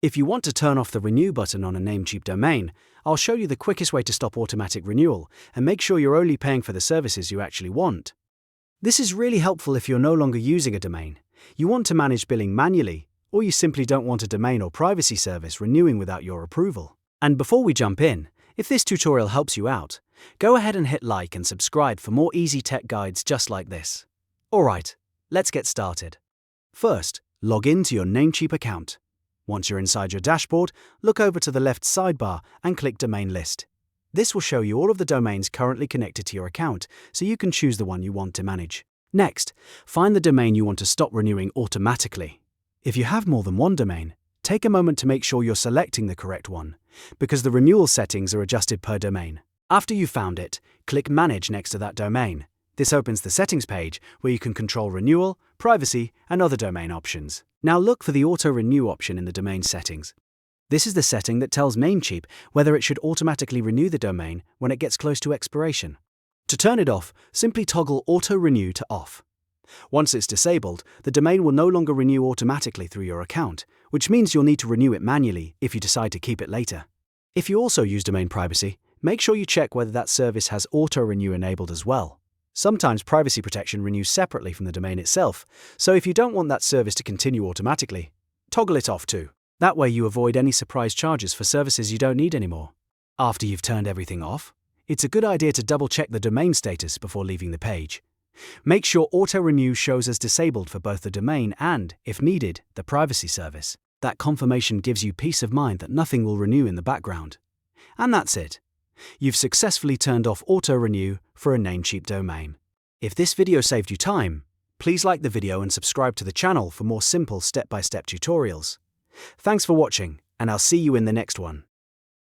If you want to turn off the renew button on a Namecheap domain, I'll show you the quickest way to stop automatic renewal and make sure you're only paying for the services you actually want. This is really helpful if you're no longer using a domain, you want to manage billing manually, or you simply don't want a domain or privacy service renewing without your approval. And before we jump in, if this tutorial helps you out, go ahead and hit like and subscribe for more easy tech guides just like this. Alright, let's get started. First, log in to your Namecheap account. Once you're inside your dashboard, look over to the left sidebar and click Domain List. This will show you all of the domains currently connected to your account, so you can choose the one you want to manage. Next, find the domain you want to stop renewing automatically. If you have more than one domain, take a moment to make sure you're selecting the correct one, because the renewal settings are adjusted per domain. After you've found it, click Manage next to that domain. This opens the settings page where you can control renewal, privacy, and other domain options. Now look for the Auto Renew option in the domain settings. This is the setting that tells Namecheap whether it should automatically renew the domain when it gets close to expiration. To turn it off, simply toggle Auto Renew to off. Once it's disabled, the domain will no longer renew automatically through your account, which means you'll need to renew it manually if you decide to keep it later. If you also use domain privacy, make sure you check whether that service has Auto Renew enabled as well. Sometimes privacy protection renews separately from the domain itself, so if you don't want that service to continue automatically, toggle it off too. That way you avoid any surprise charges for services you don't need anymore. After you've turned everything off, it's a good idea to double-check the domain status before leaving the page. Make sure Auto Renew shows as disabled for both the domain and, if needed, the privacy service. That confirmation gives you peace of mind that nothing will renew in the background. And that's it. You've successfully turned off Auto Renew for a Namecheap domain. If this video saved you time, please like the video and subscribe to the channel for more simple step-by-step tutorials. Thanks for watching, and I'll see you in the next one.